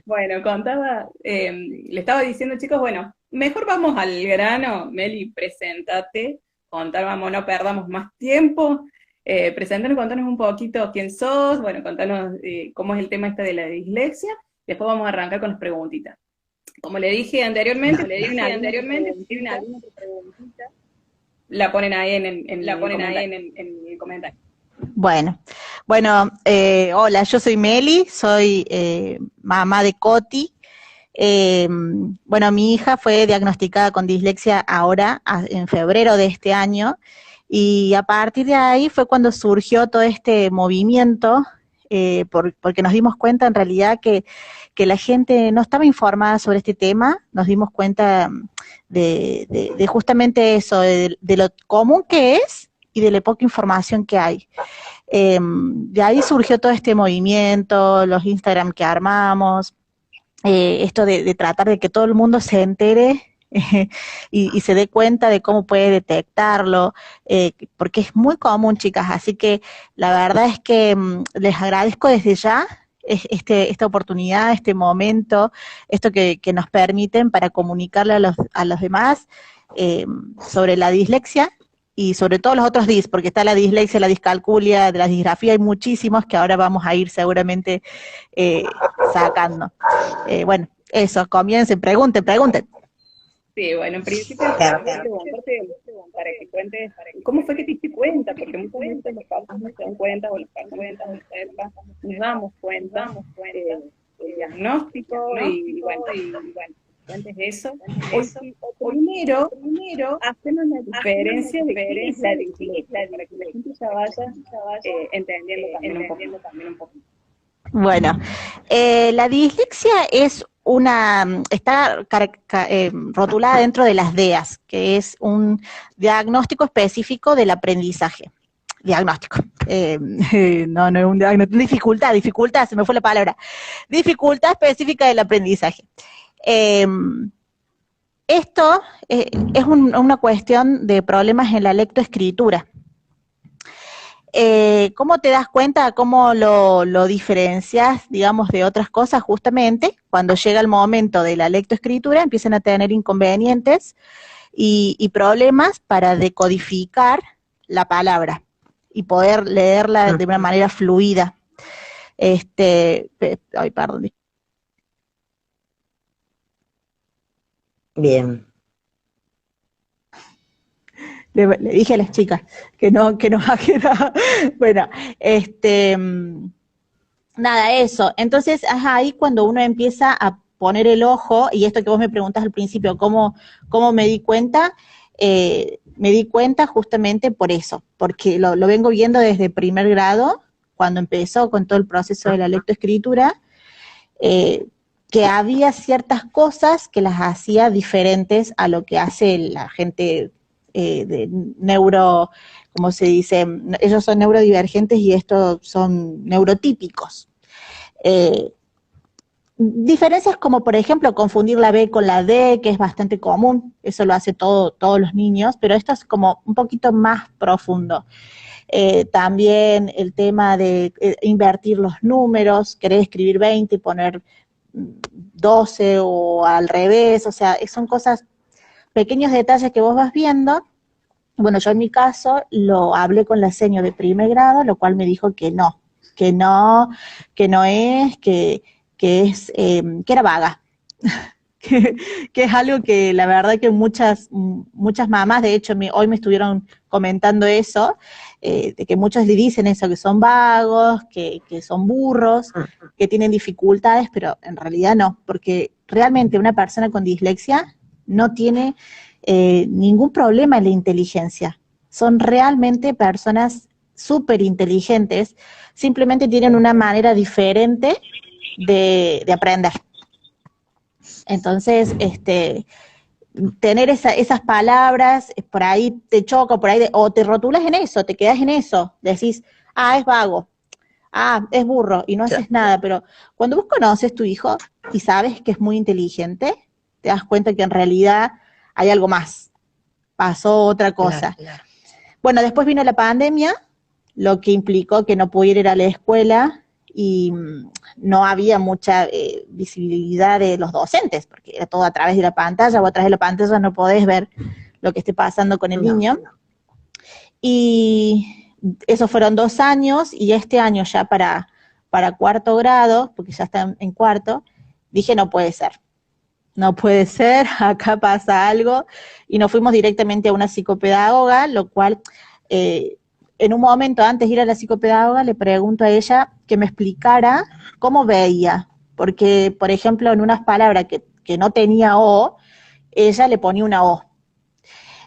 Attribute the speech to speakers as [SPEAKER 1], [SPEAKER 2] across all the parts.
[SPEAKER 1] Bueno, le estaba diciendo, chicos, bueno, mejor vamos al grano. Meli, preséntate, vamos, no perdamos más tiempo. Preséntanos, contanos un poquito quién sos, bueno, contanos cómo es el tema este de la dislexia. Después vamos a arrancar con las preguntitas. Como le dije anteriormente, si tienen alguna otra preguntita, la ponen ahí en el comentario.
[SPEAKER 2] Bueno, hola, yo soy Meli, soy mamá de Coti. Bueno, mi hija fue diagnosticada con dislexia ahora, en febrero de este año, y a partir de ahí fue cuando surgió todo este movimiento, porque nos dimos cuenta en realidad que la gente no estaba informada sobre este tema, nos dimos cuenta de justamente eso, de lo común que es y de la poca información que hay. De ahí surgió todo este movimiento, los Instagram que armamos, esto de tratar de que todo el mundo se entere y se dé cuenta de cómo puede detectarlo, porque es muy común, chicas, así que la verdad es que les agradezco desde ya esta oportunidad, este momento, esto que nos permiten para comunicarle a los demás sobre la dislexia y sobre todo los otros dis, porque está la dislexia, la discalculia, de la disgrafía, hay muchísimos que ahora vamos a ir seguramente eh, sacando. Bueno, eso, comiencen, pregunten.
[SPEAKER 1] Sí, bueno, en principio quería preguntarte para que cuentes cómo fue que te diste cuenta, porque muchas veces los padres no se dan cuenta o las personas que estamos cerca nos damos cuenta del diagnóstico y bueno, cuentes eso. O primero, hacemos una diferencia de qué es la dislexia, para que la gente ya vaya entendiendo también un poquito.
[SPEAKER 2] Bueno, la dislexia está rotulada dentro de las DEAs, que es un diagnóstico específico del aprendizaje. Diagnóstico. No es un diagnóstico. Dificultad, se me fue la palabra. Dificultad específica del aprendizaje. Eh, Esto es una cuestión de problemas en la lectoescritura. ¿Cómo te das cuenta, cómo lo diferencias, digamos, de otras cosas? Justamente cuando llega el momento de la lectoescritura empiezan a tener inconvenientes y problemas para decodificar la palabra y poder leerla de una manera fluida. Ay, perdón.
[SPEAKER 3] Bien.
[SPEAKER 2] Le dije a las chicas que no bajara. Bueno, nada, eso. Entonces, ahí cuando uno empieza a poner el ojo, y esto que vos me preguntas al principio, ¿cómo me di cuenta justamente por eso, porque lo vengo viendo desde primer grado, cuando empezó con todo el proceso de la lectoescritura, que había ciertas cosas que las hacía diferentes a lo que hace la gente de neuro, como se dice, ellos son neurodivergentes y estos son neurotípicos. Eh, Diferencias como, por ejemplo, confundir la B con la D, que es bastante común, eso lo hace todos los niños, pero esto es como un poquito más profundo. También el tema de invertir los números, querer escribir 20 y poner 12 o al revés, o sea, son cosas, pequeños detalles que vos vas viendo. Bueno, yo en mi caso lo hablé con la seño de primer grado, lo cual me dijo que no, que no es, que era vaga. Que es algo que la verdad que muchas mamás, de hecho hoy me estuvieron comentando eso, de que muchos le dicen eso, que son vagos, que son burros, que tienen dificultades, pero en realidad no, porque realmente una persona con dislexia no tiene ningún problema en la inteligencia. Son realmente personas súper inteligentes, simplemente tienen una manera diferente de aprender. Entonces, tener esas palabras, por ahí te choca, o te rotulas en eso, te quedas en eso, decís, es vago, es burro, y no haces nada, pero cuando vos conoces a tu hijo y sabes que es muy inteligente, te das cuenta que en realidad hay algo más, pasó otra cosa. Bueno, después vino la pandemia, lo que implicó que no pudiera ir a la escuela y no había mucha visibilidad de los docentes, porque era todo a través de la pantalla, o a través de la pantalla no podés ver lo que esté pasando con el niño. Y esos fueron 2 años, y este año ya para cuarto grado, porque ya está en cuarto, dije no puede ser, acá pasa algo, y nos fuimos directamente a una psicopedagoga, lo cual en un momento antes de ir a la psicopedagoga le pregunto a ella que me explicara cómo veía, porque por ejemplo en unas palabras que no tenía O, ella le ponía una O.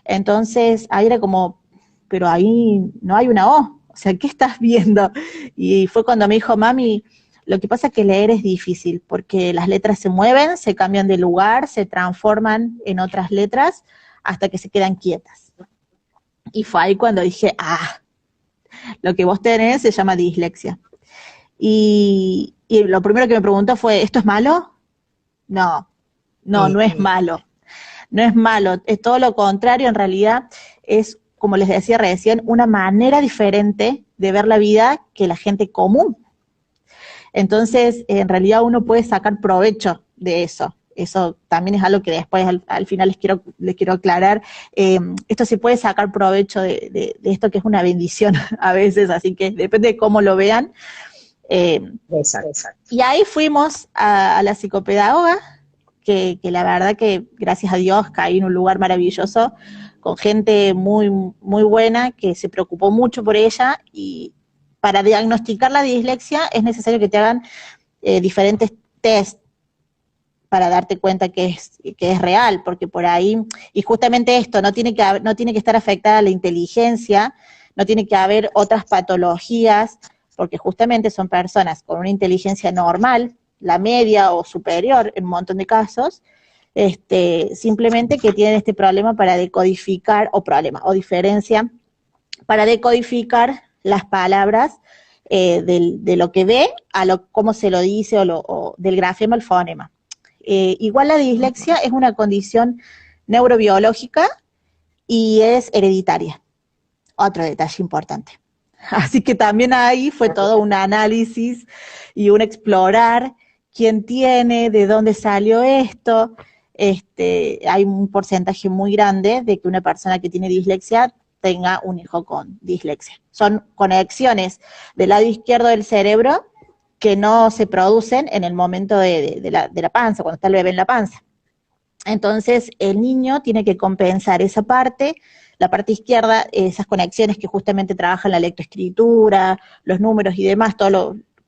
[SPEAKER 2] Entonces ahí era como, pero ahí no hay una o sea, ¿qué estás viendo? Y fue cuando me dijo, mami, lo que pasa es que leer es difícil, porque las letras se mueven, se cambian de lugar, se transforman en otras letras, hasta que se quedan quietas. Y fue ahí cuando dije, lo que vos tenés se llama dislexia. Y lo primero que me preguntó fue, ¿esto es malo? No, no es malo. No es malo, es todo lo contrario, en realidad es, como les decía recién, una manera diferente de ver la vida que la gente común. Entonces, en realidad uno puede sacar provecho de eso. Eso también es algo que después al final les quiero aclarar. Esto se puede sacar provecho de esto, que es una bendición a veces, así que depende de cómo lo vean.
[SPEAKER 3] Exacto.
[SPEAKER 2] Y ahí fuimos a la psicopedagoga, que la verdad que gracias a Dios caí en un lugar maravilloso, con gente muy, muy buena, que se preocupó mucho por ella, y para diagnosticar la dislexia es necesario que te hagan diferentes test para darte cuenta que es real, porque por ahí, y justamente esto, no tiene que estar afectada la inteligencia, no tiene que haber otras patologías, porque justamente son personas con una inteligencia normal, la media o superior en un montón de casos, simplemente que tienen este problema para decodificar, o diferencia, para decodificar las palabras de lo que ve a cómo se lo dice, o del grafema al fonema. Igual la dislexia es una condición neurobiológica y es hereditaria. Otro detalle importante. Así que también ahí fue todo un análisis y un explorar quién tiene, de dónde salió esto. Hay un porcentaje muy grande de que una persona que tiene dislexia tenga un hijo con dislexia. Son conexiones del lado izquierdo del cerebro que no se producen en el momento de la panza, cuando está el bebé en la panza. Entonces, el niño tiene que compensar esa parte, la parte izquierda, esas conexiones que justamente trabajan la lectoescritura, los números y demás,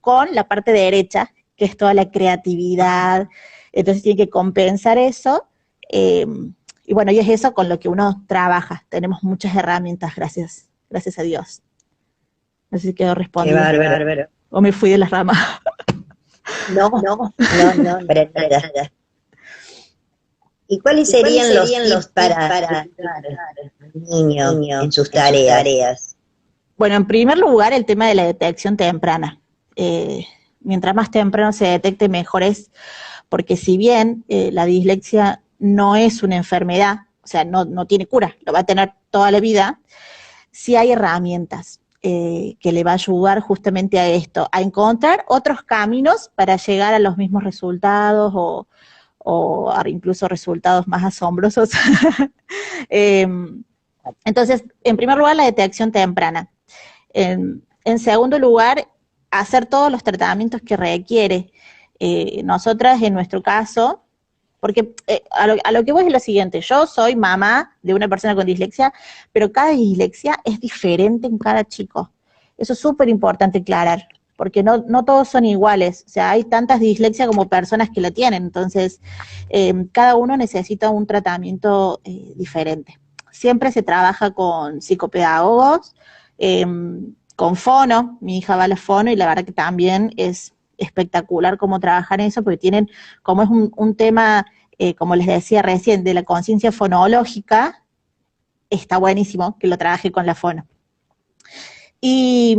[SPEAKER 2] con la parte derecha, que es toda la creatividad. Entonces, tiene que compensar eso, y bueno, y es eso con lo que uno trabaja. Tenemos muchas herramientas, gracias a Dios. No sé si quedó respondido.
[SPEAKER 3] Qué bárbaro.
[SPEAKER 2] O me fui de la rama.
[SPEAKER 3] No, para nada. ¿Y cuáles serían los tips para el niño en sus tareas?
[SPEAKER 2] Bueno, en primer lugar, el tema de la detección temprana. Mientras más temprano se detecte, mejor es, porque si bien la dislexia no es una enfermedad, o sea, no tiene cura, lo va a tener toda la vida, sí hay herramientas que le va a ayudar justamente a esto, a encontrar otros caminos para llegar a los mismos resultados, o incluso resultados más asombrosos. Entonces, en primer lugar, la detección temprana. En segundo lugar, hacer todos los tratamientos que requiere. Nosotras, en nuestro caso, porque a lo que voy es lo siguiente: yo soy mamá de una persona con dislexia, pero cada dislexia es diferente en cada chico. Eso es súper importante aclarar, porque no todos son iguales. O sea, hay tantas dislexias como personas que la tienen, entonces cada uno necesita un tratamiento diferente. Siempre se trabaja con psicopedagogos, con fono. Mi hija va a la fono y la verdad que también es espectacular cómo trabajan eso, porque tienen, como es un tema, como les decía recién, de la conciencia fonológica, está buenísimo que lo trabaje con la fono. Y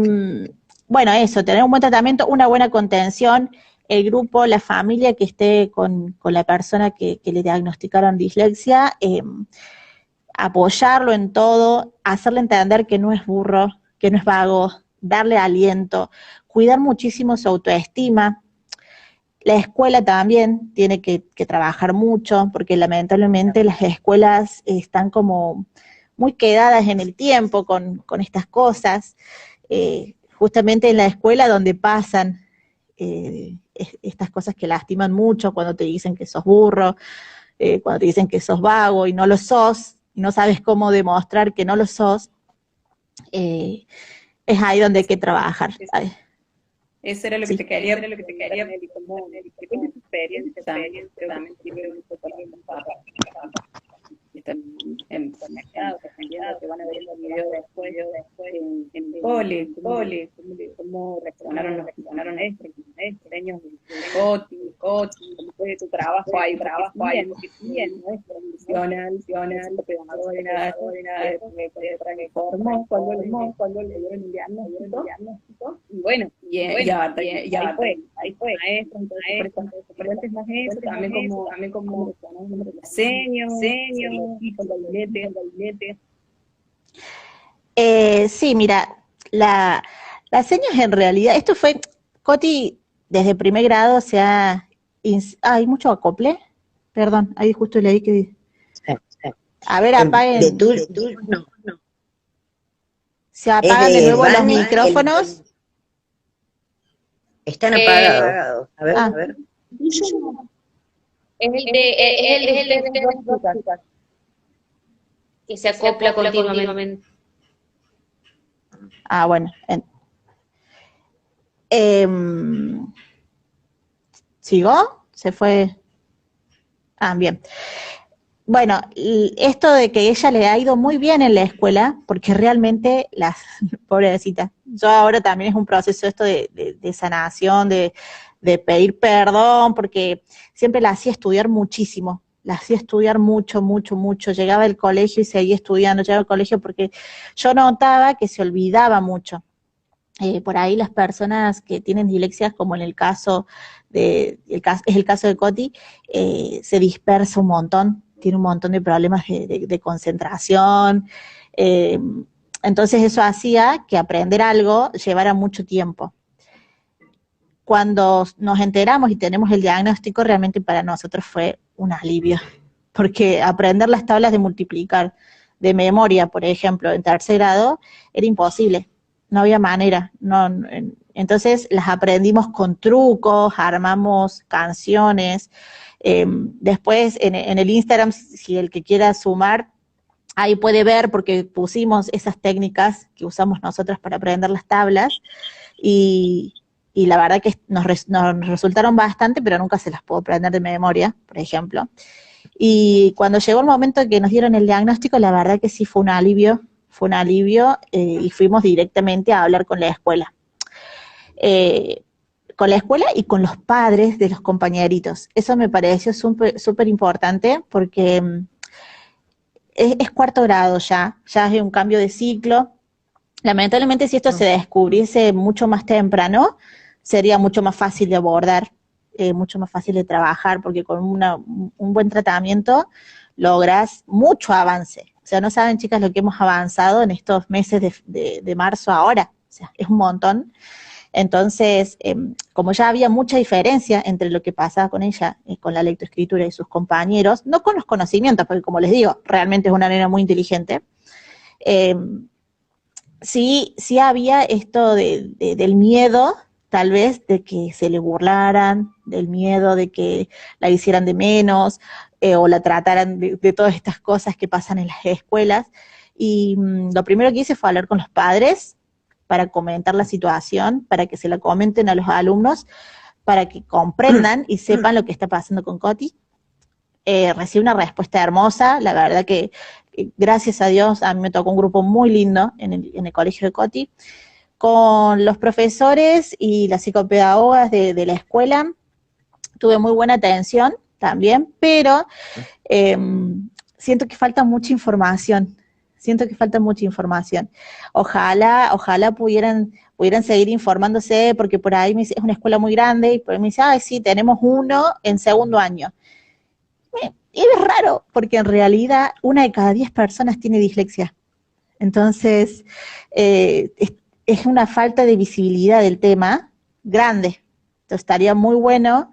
[SPEAKER 2] bueno, eso, tener un buen tratamiento, una buena contención, el grupo, la familia que esté con la persona que le diagnosticaron dislexia, apoyarlo en todo, hacerle entender que no es burro, que no es vago, darle aliento. cuidar muchísimo su autoestima. La escuela también tiene que trabajar mucho, porque lamentablemente las escuelas están como muy quedadas en el tiempo con estas cosas. Justamente en la escuela donde pasan estas cosas que lastiman mucho, cuando te dicen que sos burro, cuando te dicen que sos vago y no lo sos, y no sabes cómo demostrar que no lo sos, es ahí donde hay que trabajar, ¿sabes?
[SPEAKER 1] Eso era lo que
[SPEAKER 2] Sí.
[SPEAKER 1] te quería, Nelly, como te cuentes tu experiencia también sirve mucho para los papás que están en supermercados, que van a ver el video después en el cole, cómo reaccionaron los diseños de Coti, cómo fue tu trabajo ahí, porque bien, no es profesional, para que formó cuando le dieron el diagnóstico. Y bueno, ahí fue, maestro, entonces, por eso es más eso, también como diseño, el equipo, el gabinete.
[SPEAKER 2] Sí, mira, las señas en realidad, esto fue, Coti desde primer grado se ha, ¿hay mucho acople? Perdón, ahí justo leí que... A ver, apaguen.
[SPEAKER 3] De tú, no.
[SPEAKER 2] Se apagan de nuevo los
[SPEAKER 3] Vani,
[SPEAKER 2] micrófonos.
[SPEAKER 3] Están apagados. A ver.
[SPEAKER 4] Es el de ustedes que se acopla continuamente.
[SPEAKER 2] Ah, bueno. ¿Sigo? ¿Se fue? Ah, bien. Bueno, esto de que ella le ha ido muy bien en la escuela, porque realmente pobrecita, yo ahora también es un proceso esto de sanación, de pedir perdón, porque siempre la hacía estudiar muchísimo, la hacía estudiar mucho, llegaba al colegio y seguía estudiando, llegaba al colegio porque yo notaba que se olvidaba mucho. Por ahí las personas que tienen dislexia, como en el caso es el caso de Coti, se dispersa un montón, tiene un montón de problemas de concentración, entonces eso hacía que aprender algo llevara mucho tiempo. Cuando nos enteramos y tenemos el diagnóstico, realmente para nosotros fue un alivio, porque aprender las tablas de multiplicar de memoria, por ejemplo, en tercer grado, era imposible. No había manera, entonces las aprendimos con trucos, armamos canciones, después en el Instagram, si el que quiera sumar, ahí puede ver porque pusimos esas técnicas que usamos nosotros para aprender las tablas, y la verdad que nos resultaron bastante, pero nunca se las puedo aprender de memoria, por ejemplo. Y cuando llegó el momento de que nos dieron el diagnóstico, la verdad que sí fue un alivio, y fuimos directamente a hablar con la escuela. Con la escuela y con los padres de los compañeritos. Eso me pareció súper importante porque es cuarto grado ya es un cambio de ciclo. Lamentablemente si esto se descubriese mucho más temprano, sería mucho más fácil de abordar, mucho más fácil de trabajar, porque con un buen tratamiento logras mucho avance. O sea, no saben, chicas, lo que hemos avanzado en estos meses de marzo ahora. O sea, es un montón. Entonces, como ya había mucha diferencia entre lo que pasaba con ella, con la lectoescritura y sus compañeros, no con los conocimientos, porque como les digo, realmente es una nena muy inteligente, sí había esto del miedo, tal vez, de que se le burlaran, del miedo de que la hicieran de menos, o la trataran de todas estas cosas que pasan en las escuelas. Y lo primero que hice fue hablar con los padres para comentar la situación, para que se la comenten a los alumnos, para que comprendan y sepan lo que está pasando con Coti. Recibí una respuesta hermosa, la verdad que gracias a Dios a mí me tocó un grupo muy lindo en el colegio de Coti, con los profesores y las psicopedagogas de la escuela. Tuve muy buena atención también, pero siento que falta mucha información. Ojalá pudieran seguir informándose, porque por ahí es una escuela muy grande, y por ahí me dice, ay, sí, tenemos uno en segundo año. Y es raro, porque en realidad 1 de cada 10 personas tiene dislexia. Entonces, es es una falta de visibilidad del tema grande. Entonces estaría muy bueno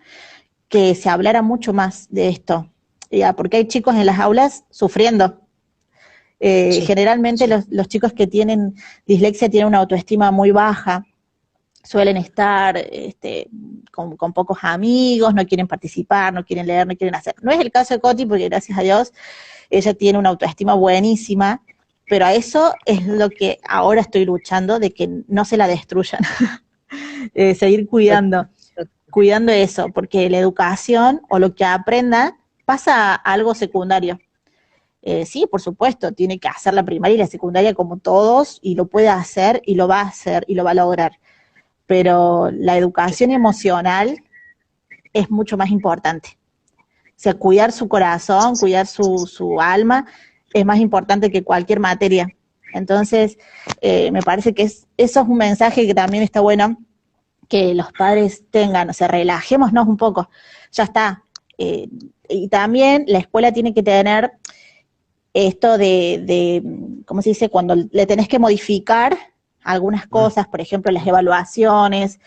[SPEAKER 2] que se hablara mucho más de esto, ya, porque hay chicos en las aulas sufriendo. Generalmente los chicos que tienen dislexia tienen una autoestima muy baja, suelen estar con pocos amigos, no quieren participar, no quieren leer, no quieren hacer. No es el caso de Coti, porque gracias a Dios ella tiene una autoestima buenísima, pero a eso es lo que ahora estoy luchando, de que no se la destruyan. Seguir cuidando eso, porque la educación o lo que aprenda pasa a algo secundario. Sí, por supuesto, tiene que hacer la primaria y la secundaria como todos, y lo puede hacer, y lo va a hacer, y lo va a lograr. Pero la educación emocional es mucho más importante. O sea, cuidar su corazón, cuidar su alma, es más importante que cualquier materia. Entonces, me parece que eso es un mensaje que también está bueno que los padres tengan, o sea, relajémonos un poco, ya está. Y también la escuela tiene que tener esto de ¿cómo se dice? Cuando le tenés que modificar algunas cosas, por ejemplo, las evaluaciones.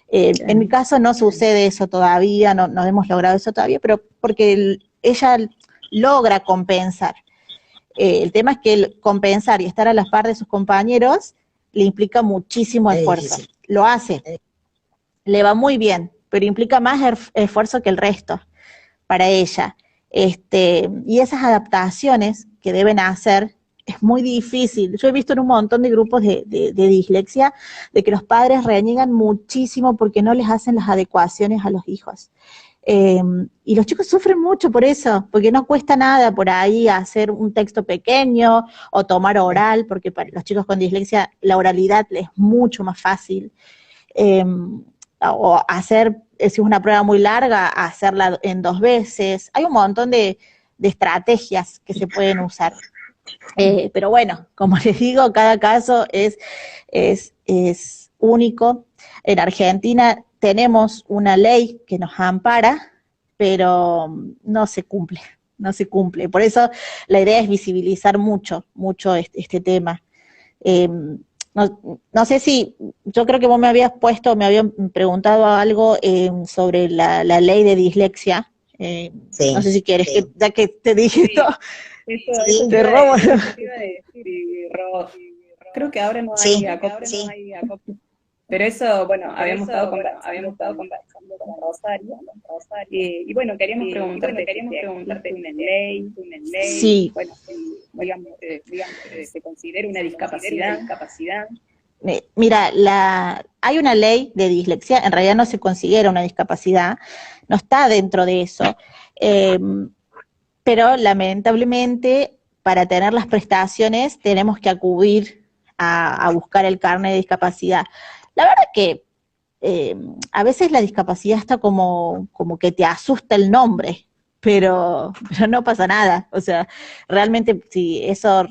[SPEAKER 2] En mi caso no sucede eso todavía, no hemos logrado eso todavía, pero porque ella logra compensar. El tema es que el compensar y estar a la par de sus compañeros le implica muchísimo esfuerzo. Lo hace, le va muy bien, pero implica más esfuerzo que el resto para ella. Y esas adaptaciones que deben hacer es muy difícil. Yo he visto en un montón de grupos de dislexia de que los padres reniegan muchísimo porque no les hacen las adecuaciones a los hijos. Y los chicos sufren mucho por eso, porque no cuesta nada por ahí hacer un texto pequeño o tomar oral, porque para los chicos con dislexia la oralidad les es mucho más fácil. O hacer, si es una prueba muy larga, hacerla en 2 veces. Hay un montón de estrategias que se pueden usar. Pero bueno, como les digo, cada caso es único. En Argentina tenemos una ley que nos ampara, pero no se cumple. Por eso la idea es visibilizar mucho este tema. No sé si, yo creo que vos me habías preguntado algo sobre la ley de dislexia. Sí. No sé si quieres, sí. Ya que te dije todo.
[SPEAKER 1] Eso te robo. Creo que ahora no hay acopio. Pero eso, bueno, habíamos estado conversando con Rosario, y bueno, queríamos preguntarte una ley,
[SPEAKER 2] sí.
[SPEAKER 1] Bueno, digamos, se considera una discapacidad.
[SPEAKER 2] Mira, hay una ley de dislexia, en realidad no se considera una discapacidad, no está dentro de eso, pero lamentablemente para tener las prestaciones tenemos que acudir a buscar el carnet de discapacidad. La verdad que a veces la discapacidad está como que te asusta el nombre, pero no pasa nada. O sea, realmente si eso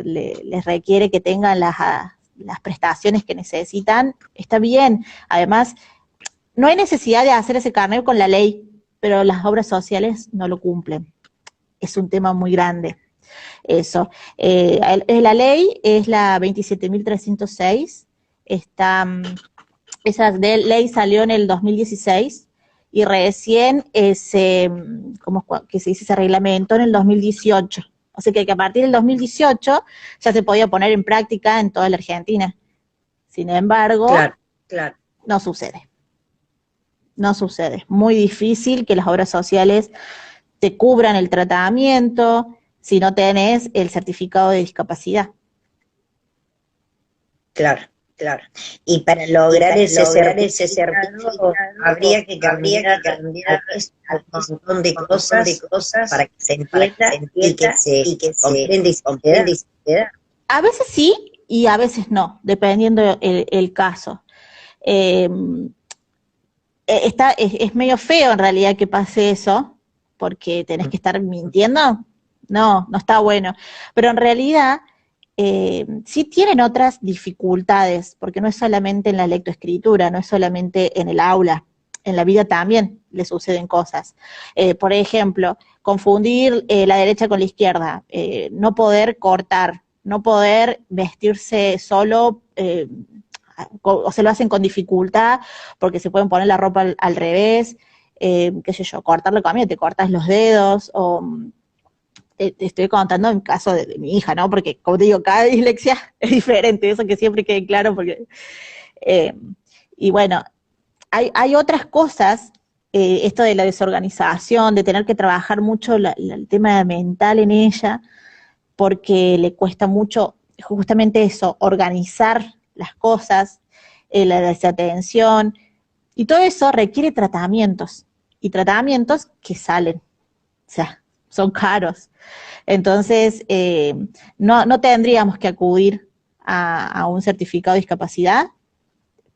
[SPEAKER 2] les requiere que tengan las prestaciones que necesitan, está bien. Además, no hay necesidad de hacer ese carnet con la ley, pero las obras sociales no lo cumplen. Es un tema muy grande. Eso. La ley es la 27.306. Esa ley salió en el 2016 y recién se reglamentó en el 2018. O sea que a partir del 2018 ya se podía poner en práctica en toda la Argentina. Sin embargo, claro. No sucede. Muy difícil que las obras sociales te cubran el tratamiento si no tenés el certificado de discapacidad.
[SPEAKER 3] Claro. Y para lograr ese certificado habría que cambiar un montón de cosas para que se entienda y que se comprenda y se entienda.
[SPEAKER 2] A veces sí y a veces no, dependiendo el caso. Es medio feo en realidad que pase eso, porque tenés que estar mintiendo. No está bueno. Pero en realidad sí tienen otras dificultades, porque no es solamente en la lectoescritura, no es solamente en el aula, en la vida también le suceden cosas. Por ejemplo, confundir la derecha con la izquierda, no poder cortar, no poder vestirse solo, o se lo hacen con dificultad, porque se pueden poner la ropa al revés, qué sé yo, cortar la comida, te cortas los dedos, o te estoy contando en caso de mi hija, ¿no? Porque, como te digo, cada dislexia es diferente, eso que siempre quede claro, porque, y bueno, hay otras cosas, esto de la desorganización, de tener que trabajar mucho el tema mental en ella, porque le cuesta mucho justamente eso, organizar las cosas, la desatención, y todo eso requiere tratamientos, y tratamientos que salen, o sea, son caros. Entonces, no tendríamos que acudir a un certificado de discapacidad,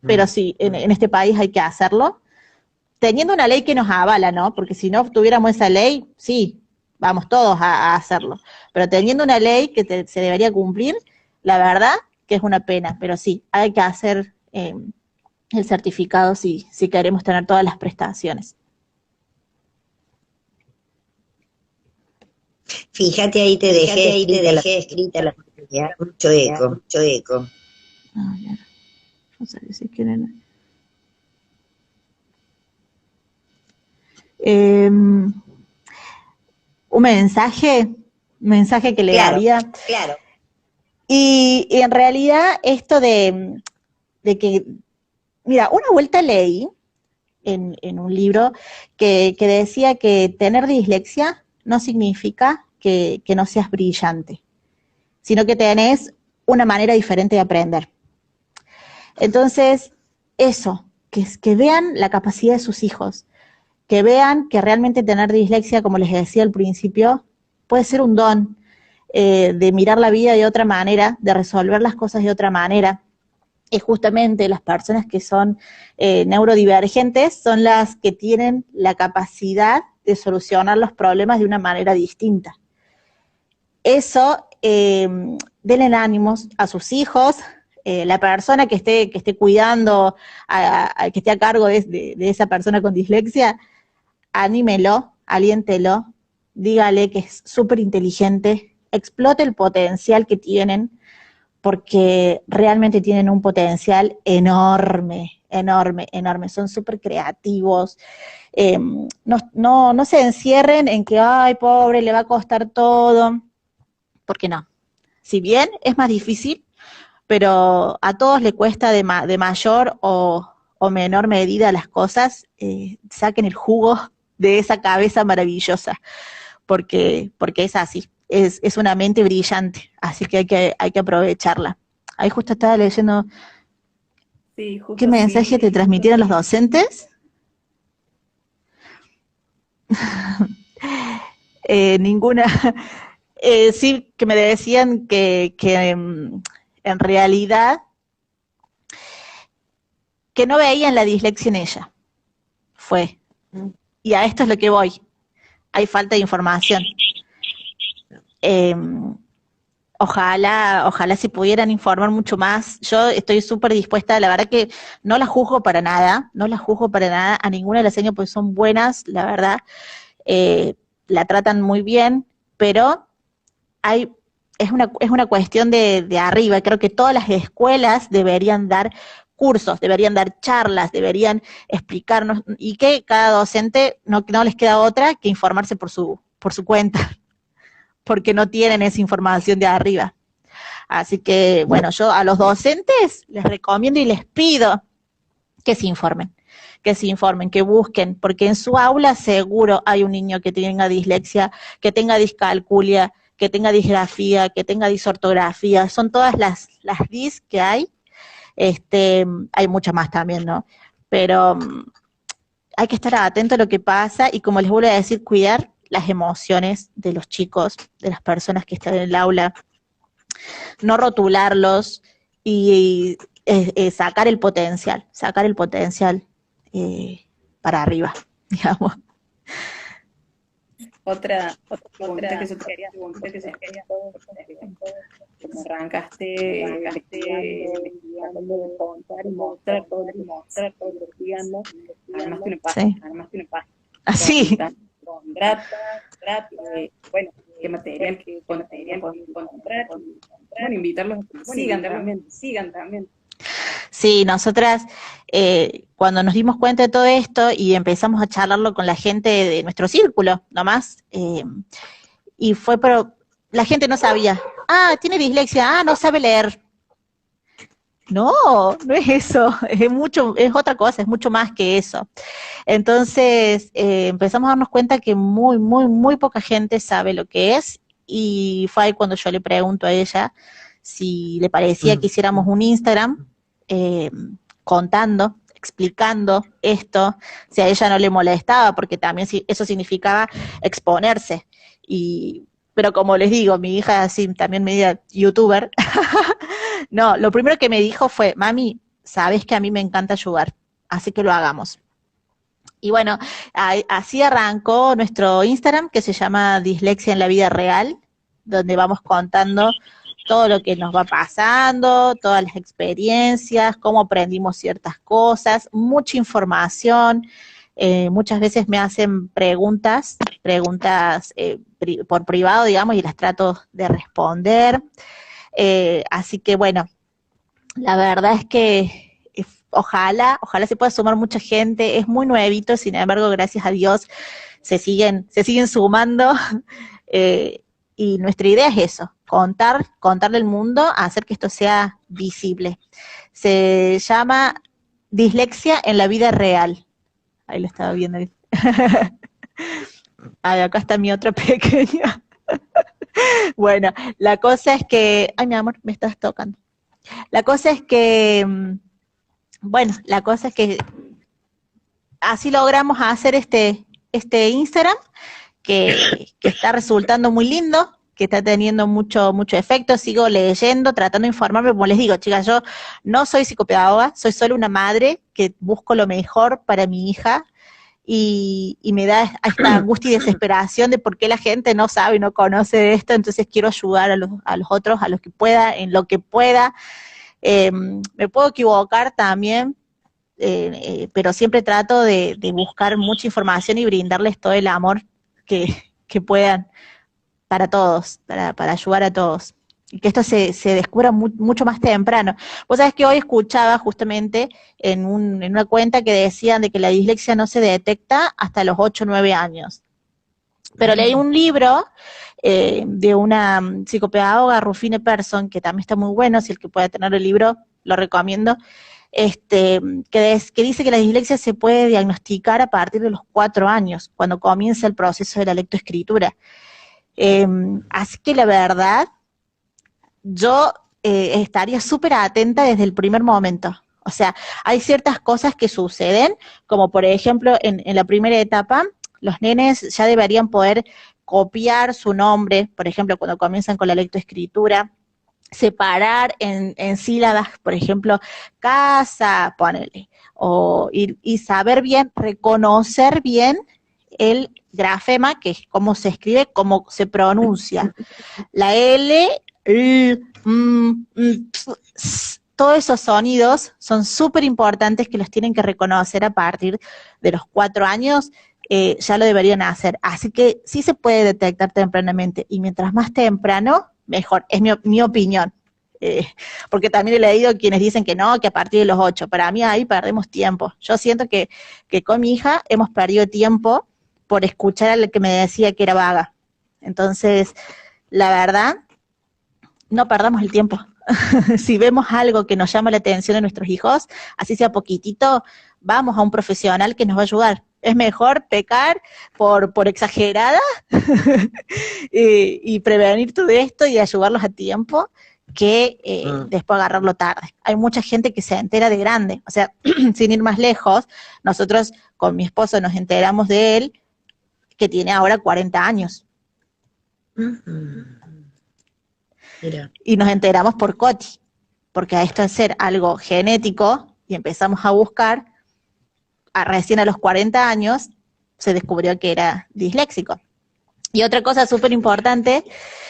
[SPEAKER 2] pero sí, en este país hay que hacerlo, teniendo una ley que nos avala, ¿no? Porque si no tuviéramos esa ley, sí, vamos todos a hacerlo. Pero teniendo una ley que se debería cumplir, la verdad que es una pena, pero sí, hay que hacer el certificado si queremos tener todas las prestaciones.
[SPEAKER 3] Fíjate, ahí te dejé escrita la oportunidad, mucho eco.
[SPEAKER 2] A ver, no sé si quieren. Un mensaje que le daría.
[SPEAKER 3] Claro.
[SPEAKER 2] Y en realidad esto de que, mira, una vuelta leí en un libro que decía que tener dislexia no significa que no seas brillante, sino que tenés una manera diferente de aprender. Entonces, eso, que vean la capacidad de sus hijos, que vean que realmente tener dislexia, como les decía al principio, puede ser un don, de mirar la vida de otra manera, de resolver las cosas de otra manera. Y justamente las personas que son neurodivergentes son las que tienen la capacidad de solucionar los problemas de una manera distinta. Eso, denle ánimos a sus hijos, la persona que esté cuidando, que esté a cargo de esa persona con dislexia, anímelo, aliéntelo, dígale que es súper inteligente, explote el potencial que tienen, porque realmente tienen un potencial enorme, son súper creativos. No se encierren en que, ay, pobre, le va a costar todo, porque no. Si bien es más difícil, pero a todos le cuesta de mayor o menor medida las cosas, saquen el jugo de esa cabeza maravillosa, porque es así, es una mente brillante, así que hay que aprovecharla. Ahí justo estaba leyendo,
[SPEAKER 1] sí, justo
[SPEAKER 2] ¿qué mensaje te transmitieron los docentes? Ninguna. Sí, que me decían que en realidad que no veían la dislexia en ella. Y a esto es lo que voy. Hay falta de información. Ojalá se pudieran informar mucho más. Yo estoy súper dispuesta, la verdad que no la juzgo para nada, a ninguna de las señas, porque son buenas, la verdad, la tratan muy bien, pero es una cuestión de arriba. Creo que todas las escuelas deberían dar cursos, deberían dar charlas, deberían explicarnos, y que cada docente no les queda otra que informarse por su cuenta, porque no tienen esa información de arriba. Así que, bueno, yo a los docentes les recomiendo y les pido que se informen, que busquen, porque en su aula seguro hay un niño que tenga dislexia, que tenga discalculia, que tenga disgrafía, que tenga disortografía, son todas las dis que hay. Hay muchas más también, ¿no? Pero hay que estar atento a lo que pasa y, como les vuelvo a decir, cuidar las emociones de los chicos, de las personas que están en el aula, no rotularlos y sacar el potencial para arriba, digamos.
[SPEAKER 1] Otra pregunta que yo te quería preguntar, como arrancaste tratando de contar y mostrar todo lo que estudiando, además tiene paz,
[SPEAKER 2] Así.
[SPEAKER 1] con data, bueno, qué material podemos encontrar, bueno, invitarlos a que sigan también.
[SPEAKER 2] Sí, nosotras cuando nos dimos cuenta de todo esto y empezamos a charlarlo con la gente de nuestro círculo, nomás, y fue, pero la gente no sabía, tiene dislexia, no sabe leer. No, no es eso, es otra cosa, es mucho más que eso. Entonces, empezamos a darnos cuenta que muy poca gente sabe lo que es, y fue ahí cuando yo le pregunto a ella si le parecía que hiciéramos un Instagram contando, explicando esto, si a ella no le molestaba, porque también eso significaba exponerse. Pero como les digo, mi hija es así también media youtuber. No, lo primero que me dijo fue, mami, sabes que a mí me encanta ayudar, así que lo hagamos. Y bueno, así arrancó nuestro Instagram, que se llama Dislexia en la Vida Real, donde vamos contando todo lo que nos va pasando, todas las experiencias, cómo aprendimos ciertas cosas, mucha información. Muchas veces me hacen preguntas por privado, digamos, y las trato de responder. Así que bueno, la verdad es que ojalá se pueda sumar mucha gente. Es muy nuevito, sin embargo, gracias a Dios se siguen sumando. Y nuestra idea es eso, contarle al mundo, hacer que esto sea visible. Se llama Dislexia en la Vida Real. Ahí lo estaba viendo. Acá está mi otra pequeña. Bueno, la cosa es que... Ay, mi amor, me estás tocando. La cosa es que... así logramos hacer este Instagram, que está resultando muy lindo, que está teniendo mucho efecto. Sigo leyendo, tratando de informarme. Como les digo, chicas, yo no soy psicopedagoga, soy solo una madre que busco lo mejor para mi hija, y me da esta angustia y desesperación de por qué la gente no sabe y no conoce de esto. Entonces quiero ayudar a los otros, a los que pueda, en lo que pueda. Me puedo equivocar también, pero siempre trato de buscar mucha información y brindarles todo el amor que puedan para todos, para ayudar a todos. Y que esto se descubra mucho más temprano. Vos sabés que hoy escuchaba justamente en una cuenta que decían de que la dislexia no se detecta hasta los 8 o 9 años. Pero leí un libro de una psicopedagoga, Rufine Persson, que también está muy bueno, si el que pueda tener el libro, lo recomiendo, que dice que la dislexia se puede diagnosticar a partir de los 4 años, cuando comienza el proceso de la lectoescritura. Así que la verdad, yo estaría súper atenta desde el primer momento. O sea, hay ciertas cosas que suceden, como por ejemplo en la primera etapa, los nenes ya deberían poder copiar su nombre, por ejemplo, cuando comienzan con la lectoescritura, separar en sílabas, por ejemplo, casa, ponele, y saber bien, reconocer bien el grafema, que es cómo se escribe, cómo se pronuncia. La L, todos esos sonidos son súper importantes, que los tienen que reconocer a partir de los 4 años, ya lo deberían hacer. Así que sí se puede detectar tempranamente, y mientras más temprano, mejor, es mi opinión. Porque también he leído quienes dicen que no, que a partir de los 8. Para mí ahí perdemos tiempo. Yo siento que con mi hija hemos perdido tiempo por escuchar a la que me decía que era vaga. Entonces, la verdad, no perdamos el tiempo. Si vemos algo que nos llama la atención de nuestros hijos, así sea poquitito, vamos a un profesional que nos va a ayudar. Es mejor pecar por exagerada y prevenir todo esto y ayudarlos a tiempo, que después agarrarlo tarde. Hay mucha gente que se entera de grande. O sea, sin ir más lejos, nosotros con mi esposo nos enteramos de él, que tiene ahora 40 años.
[SPEAKER 3] Mira.
[SPEAKER 2] Y nos enteramos por Coti, porque a esto de ser algo genético, y empezamos a buscar, recién a los 40 años, se descubrió que era disléxico. Y otra cosa súper importante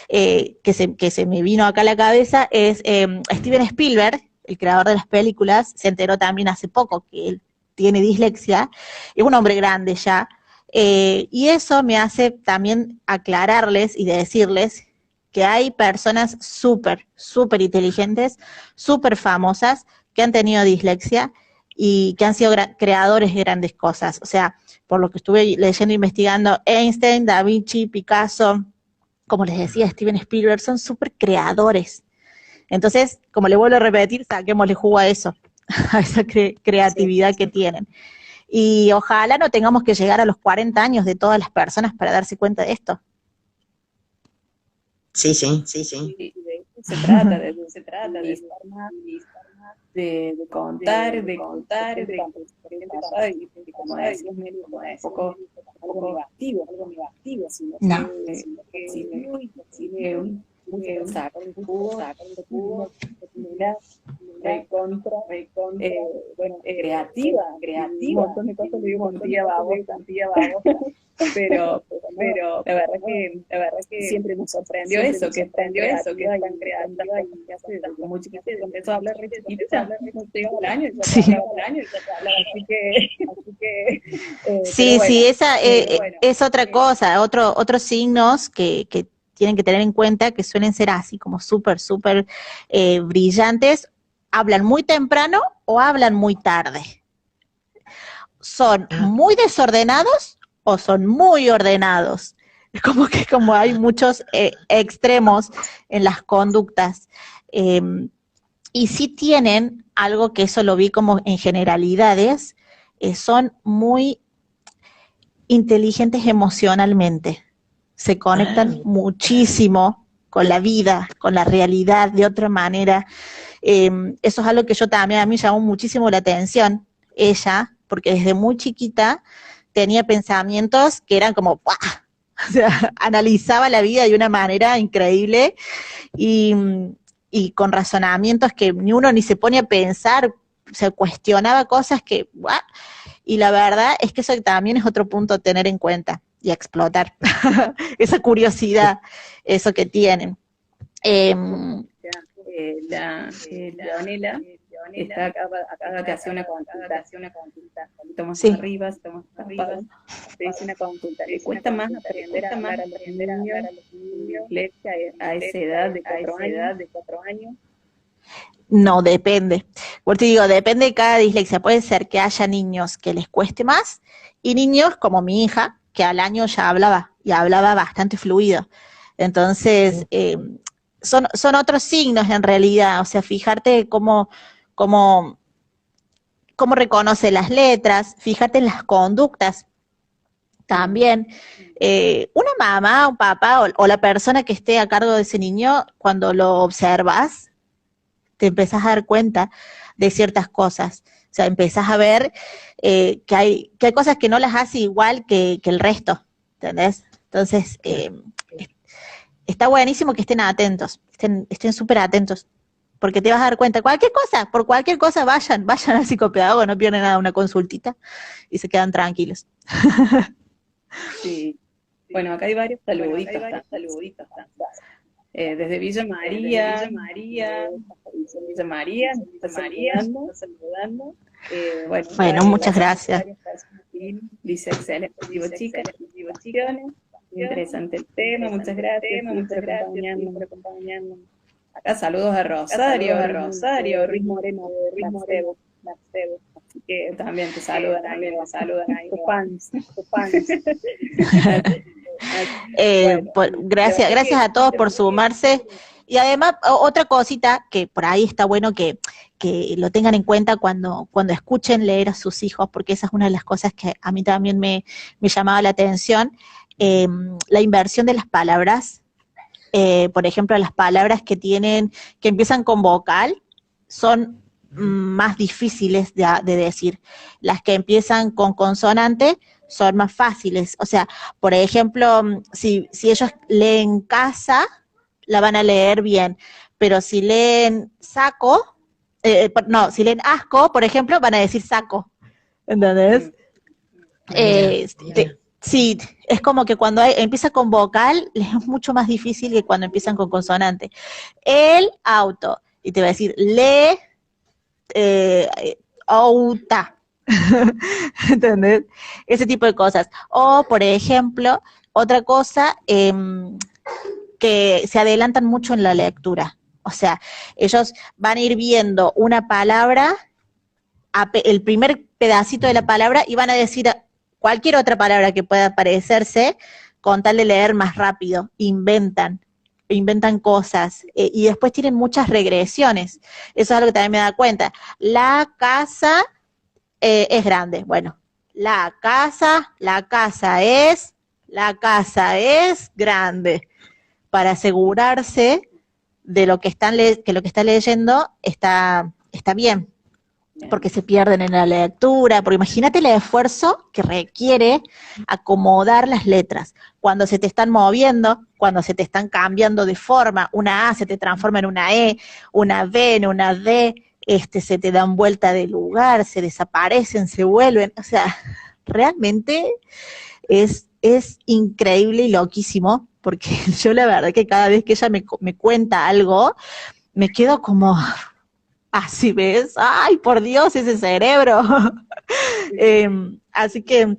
[SPEAKER 2] que se me vino acá a la cabeza es Steven Spielberg, el creador de las películas, se enteró también hace poco que él tiene dislexia, es un hombre grande ya, y eso me hace también aclararles y decirles que hay personas súper, súper inteligentes, súper famosas, que han tenido dislexia y que han sido creadores de grandes cosas. O sea, por lo que estuve leyendo e investigando, Einstein, Da Vinci, Picasso, como les decía, Steven Spielberg, son súper creadores. Entonces, como le vuelvo a repetir, saquémosle jugo a eso, a esa creatividad que tienen. Y ojalá no tengamos que llegar a los 40 años de todas las personas para darse cuenta de esto.
[SPEAKER 3] Sí.
[SPEAKER 1] Y de eso se trata, de estar más, de contar, y como decías, Meli, como un poco algo negativo, sino
[SPEAKER 2] No.
[SPEAKER 1] que sigue sacar el jugo, mira, recontra, creativa, un montón de cosas le digo con tía babosa, pero la verdad que siempre nos sorprendió eso, que es tan creativa y hace desde muy chiquita, empezó a hablar re chiquita, no llegaba al año, ya hablaba, así que
[SPEAKER 2] Sí,
[SPEAKER 1] bueno,
[SPEAKER 2] sí, esa es otra cosa, otros signos que tienen que tener en cuenta, que suelen ser así como súper, súper brillantes, hablan muy temprano o hablan muy tarde. ¿Son muy desordenados o son muy ordenados? Es como que como hay muchos extremos en las conductas. Y sí tienen algo que eso lo vi como en generalidades, son muy inteligentes emocionalmente. Se conectan muchísimo con la vida, con la realidad de otra manera. Eso es algo que yo también, a mí me llamó muchísimo la atención, ella, porque desde muy chiquita tenía pensamientos que eran como, ¡buah! O sea, analizaba la vida de una manera increíble y con razonamientos que ni uno ni se pone a pensar, se cuestionaba cosas que, ¡buah! Y la verdad es que eso también es otro punto a tener en cuenta y a explotar, esa curiosidad, eso que tienen.
[SPEAKER 1] Leonela está acá te hace una consulta, estamos
[SPEAKER 2] Sí.
[SPEAKER 1] arriba, te dice una consulta, ¿le cuesta más aprender a hablar a los niños a esa edad de 4 años?
[SPEAKER 2] No, depende. Por te digo, depende de cada dislexia. Puede ser que haya niños que les cueste más y niños como mi hija, que al año ya hablaba y hablaba bastante fluido. Entonces, son otros signos en realidad. O sea, fijarte cómo reconoce las letras, fíjate en las conductas también. Una mamá, un papá o la persona que esté a cargo de ese niño, cuando lo observas, te empezás a dar cuenta de ciertas cosas. O sea, empezás a ver que hay cosas que no las hace igual que el resto, ¿entendés? Entonces, está buenísimo que estén atentos, estén súper atentos, porque te vas a dar cuenta, por cualquier cosa vayan al psicopedagogo, no pierden nada, una consultita, y se quedan tranquilos.
[SPEAKER 1] Sí. Bueno, acá hay varios saluditos. Desde Villa María, nos está saludando.
[SPEAKER 2] Bueno, muchas gracias.
[SPEAKER 1] Dice excelente, chicas, interesante el tema, muchas gracias por acompañarnos. Acá saludos a Rosario, Ruiz Moreno, Marcebo. Así que también te saludan ahí, tus fans.
[SPEAKER 2] Gracias a todos por sumarse. Y además, otra cosita que por ahí está bueno que lo tengan en cuenta cuando escuchen leer a sus hijos, porque esa es una de las cosas que a mí también me llamaba la atención, la inversión de las palabras. Por ejemplo, las palabras que empiezan con vocal son más difíciles de decir. Las que empiezan con consonante son más fáciles. O sea, por ejemplo, si ellos leen casa, la van a leer bien, pero si leen saco, si leen asco, por ejemplo, van a decir saco, ¿entendés? Sí, es como que cuando empieza con vocal, les es mucho más difícil que cuando empiezan con consonante. El auto, y te va a decir le, outa, ¿entendés? Ese tipo de cosas. O, por ejemplo, otra cosa que se adelantan mucho en la lectura. O sea, ellos van a ir viendo una palabra, el primer pedacito de la palabra, y van a decir cualquier otra palabra que pueda parecerse, con tal de leer más rápido. Inventan cosas, y después tienen muchas regresiones. Eso es algo que también me da cuenta. La casa es grande. Bueno, la casa es grande, para asegurarse de lo que que lo que está leyendo está bien, porque se pierden en la lectura, porque imagínate el esfuerzo que requiere acomodar las letras, cuando se te están moviendo, cuando se te están cambiando de forma, una A se te transforma en una E, una B en una D, se te dan vuelta de lugar, se desaparecen, se vuelven, o sea, realmente es increíble y loquísimo, porque yo la verdad que cada vez que ella me cuenta algo, me quedo como, así ves, ay, por Dios, ese cerebro. Así que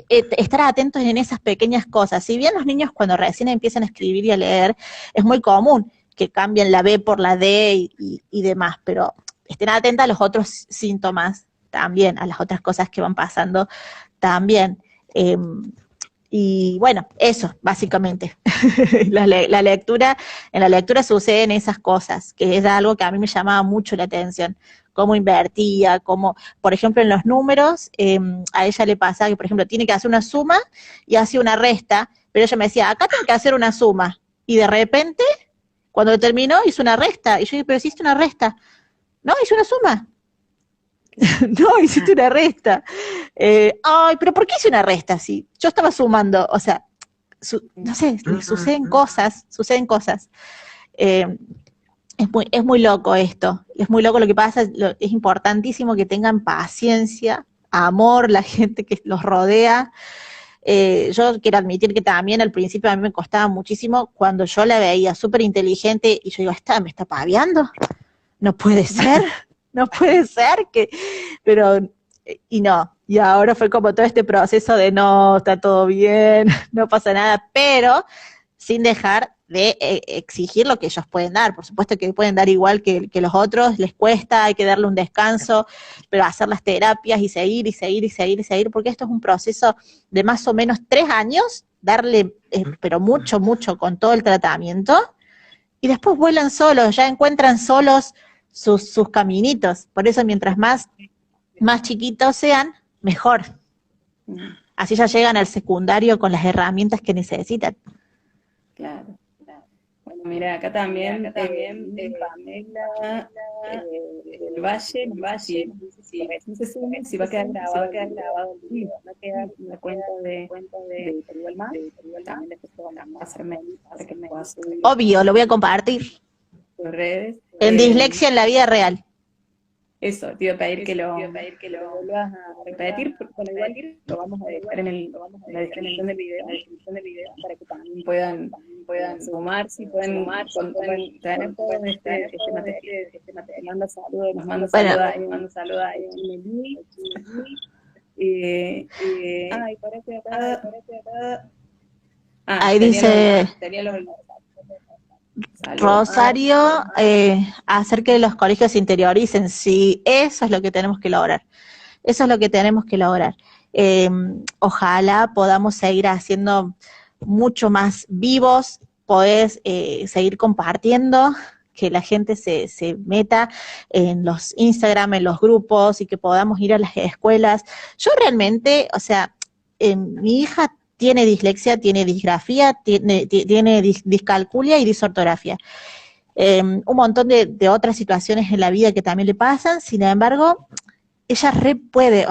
[SPEAKER 2] estar atentos en esas pequeñas cosas. Si bien los niños cuando recién empiezan a escribir y a leer, es muy común que cambien la B por la D y demás, pero estén atentos a los otros síntomas también, a las otras cosas que van pasando también. Y bueno, eso, básicamente. La lectura, en la lectura suceden esas cosas, que es algo que a mí me llamaba mucho la atención, cómo invertía, cómo, por ejemplo, en los números, a ella le pasa que, por ejemplo, tiene que hacer una suma y hace una resta, pero ella me decía, acá tengo que hacer una suma, y de repente, cuando terminó, hizo una resta, y yo dije, pero hiciste una resta, no, hizo una suma. No, hiciste una resta. Ay, pero ¿por qué hice una resta? Si yo estaba sumando, o sea, no sé, suceden cosas. Es muy loco esto, es muy loco lo que pasa, es importantísimo que tengan paciencia, amor, la gente que los rodea. Yo quiero admitir que también al principio a mí me costaba muchísimo cuando yo la veía súper inteligente y yo digo, ¿me está paviando? No puede ser. No puede ser pero, y no, y ahora fue como todo este proceso de no, está todo bien, no pasa nada, pero sin dejar de exigir lo que ellos pueden dar. Por supuesto que pueden dar igual que los otros, les cuesta, hay que darle un descanso, pero hacer las terapias y seguir, porque esto es un proceso de más o menos 3 años, darle, pero mucho, con todo el tratamiento, y después vuelan solos, ya encuentran solos sus caminitos. Por eso mientras más chiquitos sean, mejor. Así ya llegan al secundario con las herramientas que necesitan.
[SPEAKER 1] Claro. Bueno, mira, acá también Pamela del Valle, si va a quedar grabado el video, va a quedar la cuenta de Igual Más, también después te van a hacer mail para que me puedas subir
[SPEAKER 2] Obvio, lo voy a compartir.
[SPEAKER 1] tus redes.
[SPEAKER 2] En Dislexia en la vida real.
[SPEAKER 1] Eso, te iba a pedir que lo vuelvas a repetir, porque igual lo vamos a dejar en la descripción del video, para que también puedan sumar, si pueden sumar, tener todo este material. Manda saludos, nos manda saludos a Emily. Ay, parece acá.
[SPEAKER 2] Ahí dice Rosario, hacer que los colegios se interioricen. Sí, eso es lo que tenemos que lograr. Ojalá podamos seguir haciendo mucho más vivos, podés seguir compartiendo, que la gente se meta en los Instagram, en los grupos, y que podamos ir a las escuelas. Yo realmente, o sea, mi hija tiene dislexia, tiene disgrafía, tiene discalculia y disortografía. Un montón de otras situaciones en la vida que también le pasan, sin embargo, ella puede,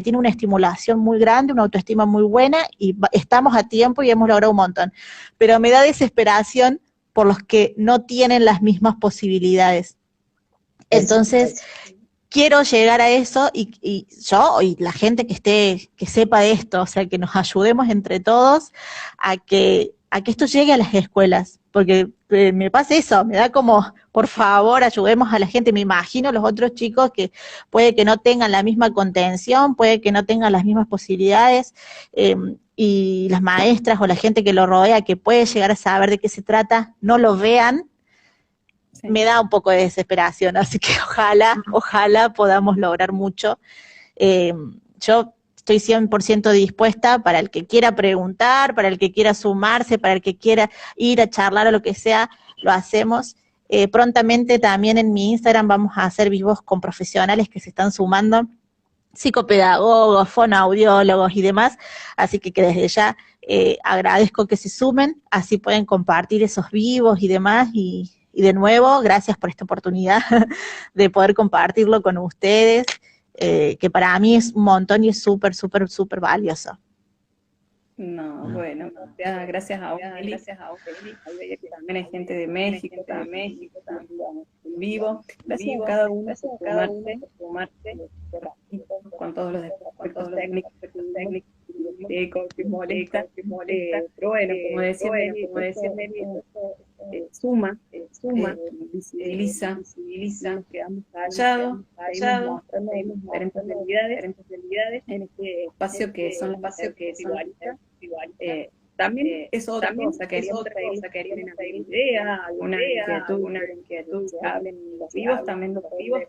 [SPEAKER 2] tiene una estimulación muy grande, una autoestima muy buena, y estamos a tiempo y hemos logrado un montón. Pero me da desesperación por los que no tienen las mismas posibilidades. Entonces, quiero llegar a eso, y yo y la gente que sepa de esto, o sea, que nos ayudemos entre todos a que a que esto llegue a las escuelas, porque me pasa eso, me da como, por favor, ayudemos a la gente. Me imagino los otros chicos que puede que no tengan la misma contención, puede que no tengan las mismas posibilidades, y las maestras o la gente que lo rodea, que puede llegar a saber de qué se trata, no lo vean, sí, me da un poco de desesperación, así que ojalá podamos lograr mucho. Yo estoy 100% dispuesta para el que quiera preguntar, para el que quiera sumarse, para el que quiera ir a charlar o lo que sea, lo hacemos. Prontamente también en mi Instagram vamos a hacer vivos con profesionales que se están sumando, psicopedagogos, fonoaudiólogos y demás, así que desde ya agradezco que se sumen, así pueden compartir esos vivos y demás, y de nuevo, gracias por esta oportunidad de poder compartirlo con ustedes, que para mí es un montón y es súper valioso.
[SPEAKER 1] No, bueno, gracias a vos, Eli. Ahí veía que también hay gente de México, también en vivo. Gracias a cada uno por sumarse con todos los aspectos técnicos, que molesta, pero bueno, como decía Meli, suma, visibiliza, nos quedamos callados, seguimos mostrando diferentes realidades en este espacio que son los espacios que es igualitario. También es otra cosa, queríamos traer una idea, alguna inquietud, que hablen los vivos, también los vivos,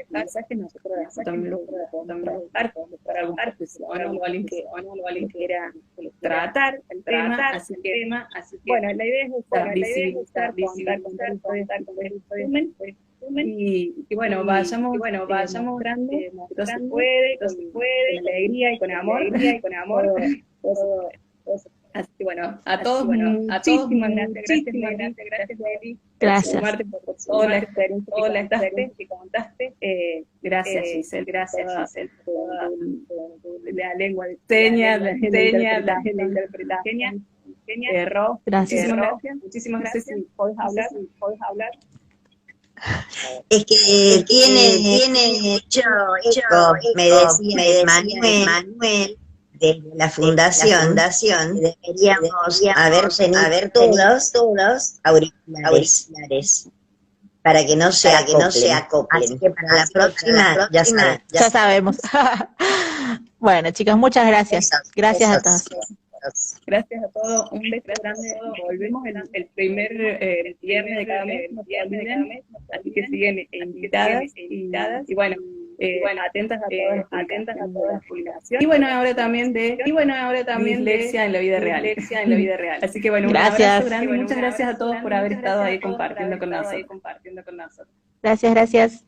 [SPEAKER 1] mensajes nosotros también lo podemos dejar para algún profesional o alguien que quiera tratar el tema, así que bueno, la idea es visibilizar, contar con el resumen. Y bueno, vayamos mostrando que todo se puede, con alegría y con amor, todo. Así que bueno, a todos muchísimas gracias, Meli.
[SPEAKER 2] Gracias.
[SPEAKER 1] Por toda la experiencia que contaste. Gracias, Giselle, por la lengua de señas, la interpretación.
[SPEAKER 2] Gracias.
[SPEAKER 1] Muchísimas gracias. Si podés hablar.
[SPEAKER 3] Es que tiene mucho eco, me decía Manuel, de la fundación, deberíamos haber todos auriculares para que no se acoplen. Así que para la próxima
[SPEAKER 2] ya sabemos. Bueno, chicos, muchas gracias. Gracias a todos.
[SPEAKER 1] Gracias a todos, un beso grande. Volvemos el primer viernes de cada mes, así que siguen invitadas y bueno, atentas a todas las publicaciones. Y bueno, ahora también de dislexia en la vida real. Así que bueno, un abrazo grande, muchas gracias a todos por haber estado ahí compartiendo con nosotros.
[SPEAKER 2] Gracias.